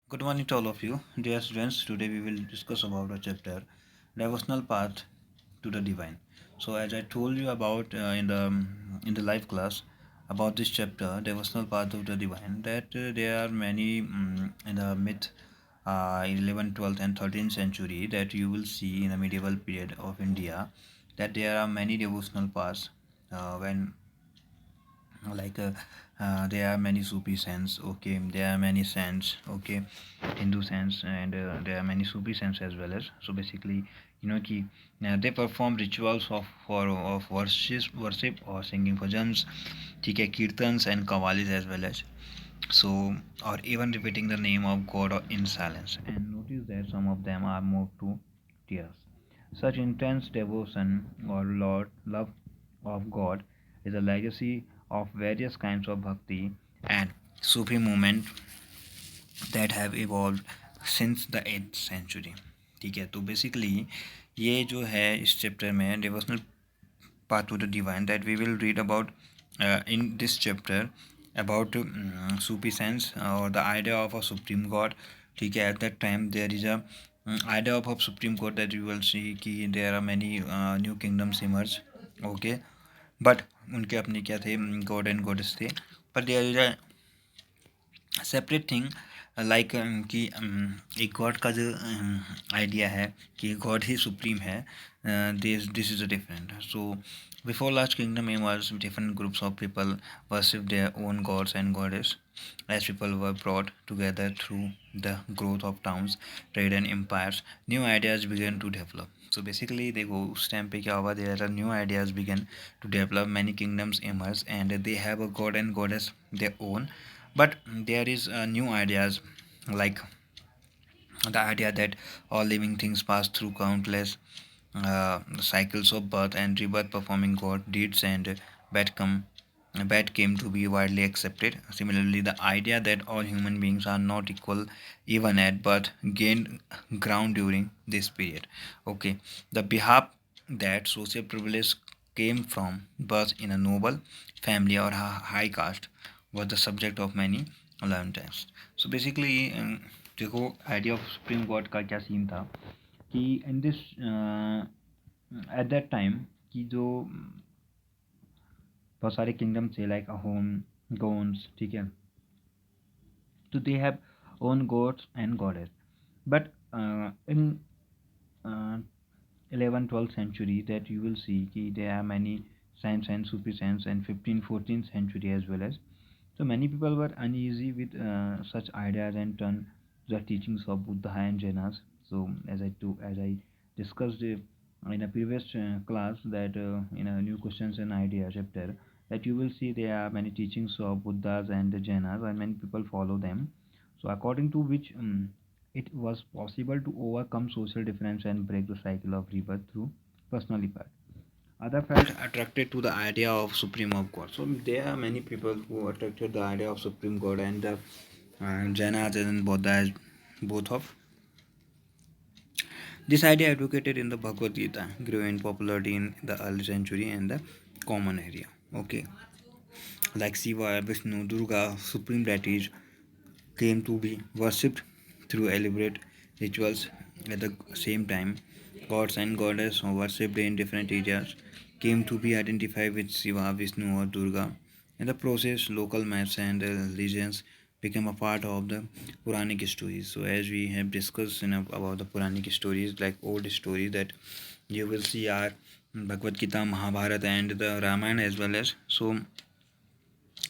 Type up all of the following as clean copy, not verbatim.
Good morning to all of you, dear students. Today we will discuss about a chapter, devotional path to the divine. So, as I told you about in the live class about this chapter, devotional path of the divine, that there are many in the myth in 11th, 12th, and 13th century that you will see in the medieval period of India that there are many devotional paths when like there are many Sufi saints, okay, there are many saints, okay, Hindu saints, and there are many Sufi saints as well as. So basically, ki they perform rituals of worship or singing bhajans, ठीक है, kirtans and qawwalis as well as. So, or even repeating the name of God in silence. And notice that some of them are moved to tears. Such intense devotion or Lord love of God is a legacy of various kinds of bhakti and Sufi movement that have evolved since the 8th century. ठीक है, तो basically ये जो है इस chapter में devotional path to the divine that we will read about in this chapter about Sufi sense or the idea of a supreme god. ठीक है, at that time there is a idea of a supreme god that you will see कि there are many new kingdoms emerge, okay, but उनके अपने क्या थे, god and goddess थे, but there is a separate thing like कि एक God का जो आइडिया है कि गॉड ही सुप्रीम है, this is a different. So before last kingdom emerge different groups of people worship their own gods and goddess as people were brought together through the growth of towns, trade and empires, new ideas began to develop. So basically देखो उस time पे क्या हुआ, there are new ideas began to develop, many kingdoms emerge and they have a god and goddess their own, but there is new ideas like the idea that all living things pass through countless cycles of birth and rebirth, performing god deeds and bad come bad came to be widely accepted. Similarly, the idea that all human beings are not equal even at birth gained ground during this period. Okay, the behalf that social privilege came from birth in a noble family or a high caste was the subject of many learned texts. So basically, देखो idea of supreme God का क्या scene था कि in this at that time कि जो बहुत सारे kingdom थे लाइक अहोम, गोन्स, ठीक है, तो they have own gods and goddess, but in 11th-12th century that you will see कि there are many saints and Sufi saints and 15th-14th century as well as. So many people were uneasy with such ideas and turned to the teachings of Buddha and Jainas. So as I discussed in a previous class that in a new questions and idea chapter that you will see there are many teachings of Buddhas and the Jainas and many people follow them. So according to which it was possible to overcome social difference and break the cycle of rebirth through personal effort. Other felt attracted to the idea of supreme of God. So there are many people who attracted the idea of supreme God, and the Jainas and Buddhas both of this idea advocated in the Bhagavad Gita grew in popularity in the early century and the common area. Okay, like Shiva, Vishnu, Durga, supreme deities came to be worshipped through elaborate rituals. At the same time, gods and goddesses worshipped in different areas came to be identified with Shiva, Vishnu, or Durga. In the process, local myths and legends became a part of the Puranic stories. So, as we have discussed about the Puranic stories, like old stories that you will see are Bhagavad Gita, Mahabharata, and the Ramayana as well as. So,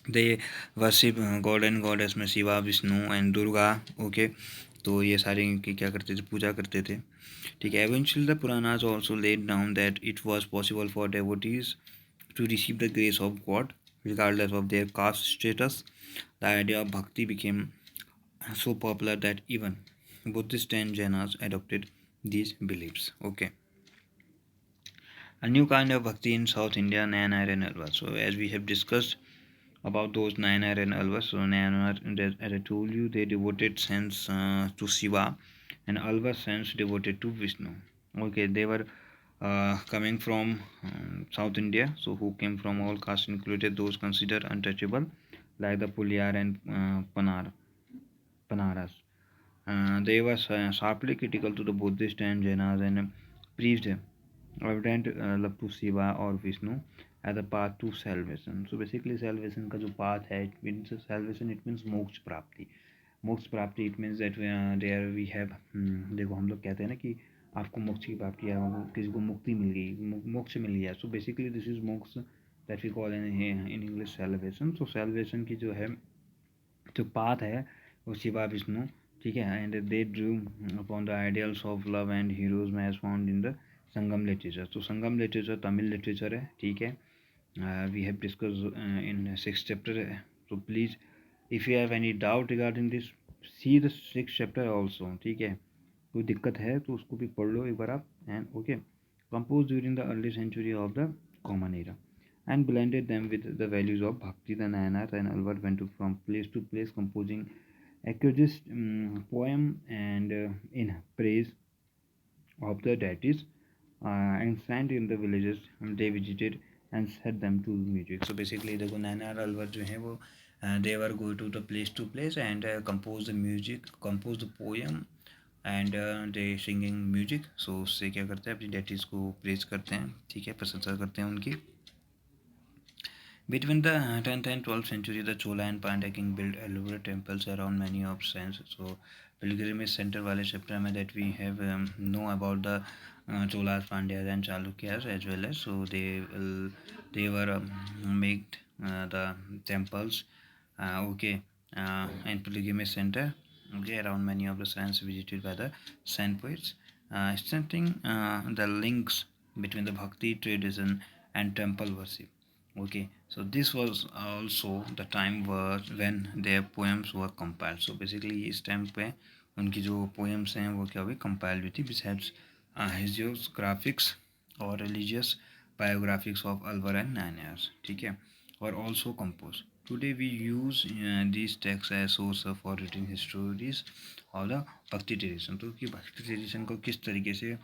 they worship God and goddess में Shiva, Vishnu and Durga, okay, तो ये सारे इनकी क्या करते थे, पूजा करते थे, ठीक है. Eventually the Puranas also laid down that it was possible for devotees to receive the grace of God regardless of their caste status. The idea of bhakti became so popular that even Buddhists and Jainas adopted these beliefs. Okay, a new kind of bhakti in South India, Nayanar and Alva. So as we have discussed about those Nayanar and Alva. So Nayanar, as I told you, they devoted sense to Shiva, and Alva sense devoted to Vishnu. Okay, they were coming from South India, so who came from all castes, included those considered untouchable, like the Pulyar and Panaras. They were sharply critical to the Buddhist and Jainas and preached evident love to Shiva or Vishnu as a path to salvation. So basically salvation का जो path है, it means salvation, it means मोक्ष प्राप्ति. मोक्ष प्राप्ति it means that there we have, देखो हम लोग कहते हैं ना कि आपको मोक्ष की प्राप्ति है, किसी को मुक्ति मिल गई, मोक्ष मिल गया. So basically this is moksha that we call in English celebration. So celebration की जो है जो पाथ है वो शिवा विष्णु, ठीक है. And they drew upon the ideals of love and heroes में as found in the Sangam literature. तो संगम लिटरेचर तमिल लिटरेचर है, ठीक है. We have discuss in 6th chapter. तो please if you have any doubt regarding this, see the 6th chapter also, ठीक है. कोई दिक्कत है तो उसको भी पढ़ लो एक बार आप. And okay, compose during the early century of the common era and blended them with the values of Bhakti. The Nayanar and Alvar went from place to place composing accused poem and in praise of the deities, and sent in the villages they visited and set them to music. So basically देखो नैनार अलवर जो है वो they were go to the place and compose the music, compose the poem and they singing music. So उससे क्या करते हैं, अपनी deities को प्रेज करते हैं, ठीक है, प्रशंसा करते हैं उनकी. Between the 10th and 12th century, the Chola and Pandya king built elaborate temples around many of saints. So, pilgrimage center वाले chapter में that we have know about the Cholas, Pandyas and Chalukyas as well as. So they were made the temples, okay, and pilgrimage center, okay, around many of the saints visited by the saint poets, strengthening the links between the bhakti tradition and temple worship. Okay, so this was also the time when their poems were compiled. So basically इस time पे उनकी जो poems हैं वो क्या हुई, compiled हुई थी. Besides hagiographics और religious biographics of Alvar and Nayars, ठीक है, और also composed. Today we use these texts as source for written histories of the Bhakti tradition. तो कि Bhakti tradition को किस तरीके से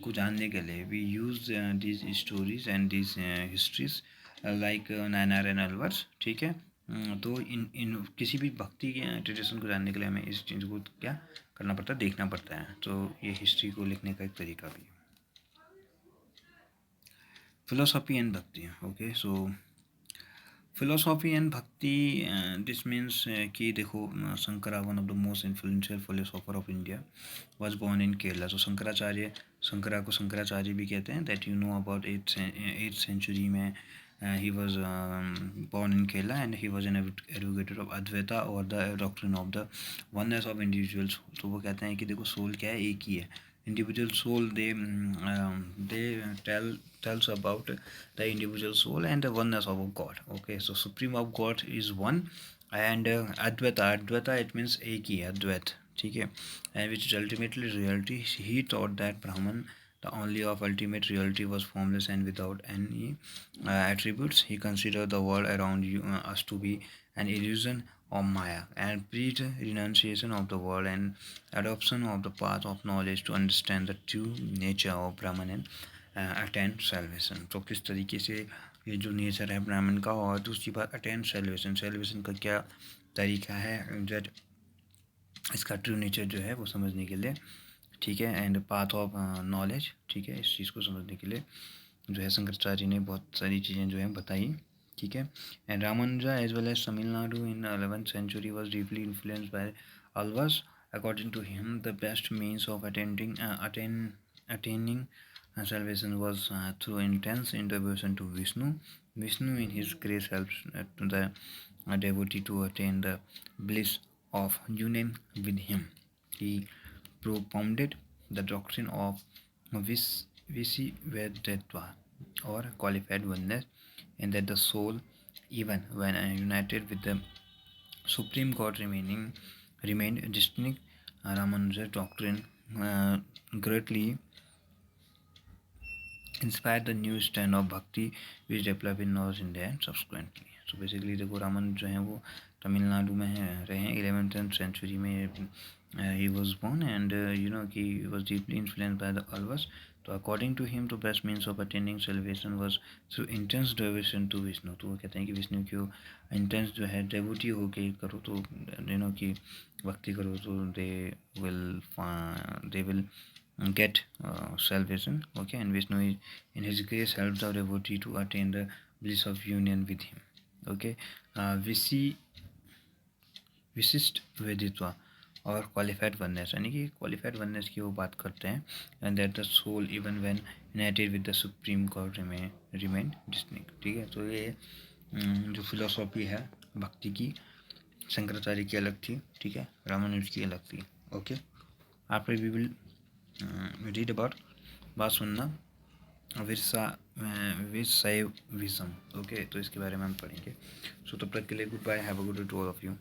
को जानने के लिए we use these stories and these histories like Nayanar and Alvars, ठीक है. तो इन किसी भी भक्ति के ट्रेडिशन को जानने के लिए हमें इस चीज़ को क्या करना पड़ता है, देखना पड़ता है. तो ये हिस्ट्री को लिखने का एक तरीका भी है. Philosophy and bhakti. Okay, so philosophy and bhakti, this means कि देखो Shankara, one of the most influential philosopher of India, was born in Kerala. So Shankara को शंकराचार्य भी कहते हैं. That you know about 8th century में he was born in Kerala and he was an advocate of Advaita or the doctrine of the oneness of individuals. तो वो कहते हैं कि देखो सोल क्या है, एक ही है. Individual soul, they tells about the individual soul and the oneness of God. Okay, so supreme of God is one and Advaita it means एक ही है, Advait, ठीक है, and which is ultimately reality. He taught that Brahman, the only of ultimate reality, was formless and without any attributes. He considered the world around us to be an illusion of Maya and preached renunciation of the world and adoption of the path of knowledge to understand the true nature of Brahman and attain salvation. तो किस तरीके से ये जो nature है ब्राह्मण का, और दूसरी बात अटेन सेलिब्रेशन का क्या तरीका है, दैट इसका ट्रू नेचर जो है वो समझने के लिए, ठीक है, एंड पाथ ऑफ नॉलेज, ठीक है, इस चीज़ को समझने के लिए जो है शंकराचार्य ने बहुत सारी चीज़ें जो है बताई, ठीक है. And Ramanuja as well as Tamil Nadu in 11th century was deeply influenced by Alvas. According to him, the best means of attaining salvation was through intense devotion to Vishnu. Vishnu in his grace helps to the devotee to attain the bliss of union with him. He propounded the doctrine of Visivedetva or qualified oneness, and that the soul, even when united with the Supreme God, remained distinct. Ramanuja's doctrine greatly inspired the new stand of bhakti which developed in North India and subsequently. So basically देखो रामानुज जो हैं वो तमिलनाडु में रहे हैं। 11th century में he was born, and he was deeply influenced by the Alvas. तो according to him तो best means of attending celebration was through intense devotion to Vishnu. तो वो कहते हैं कि विष्णु को इंटेंस जो है डेवोटी होके करो, तो कि भक्ति करो, तो they will get salvation. Okay, and Vishnu in his grace helps the devotee to attain the bliss of union with him. Okay, विशिष्ट वेदित्वा और क्वालिफाइड वननेस, यानी कि क्वालिफाइड वननेस की वो बात करते हैं। And that the soul even when united with the supreme god remain distinct. ठीक है, तो ये जो फिलोसॉफी है भक्ति की, शंकराचार्य की अलग थी, ठीक है, रामानुज की अलग थी। Okay, after we will read about, बात सुनना, विशैविज्म। ओके, तो इसके बारे में हम पढ़ेंगे। सो तब तक के लिए goodbye, have a good day to all of you.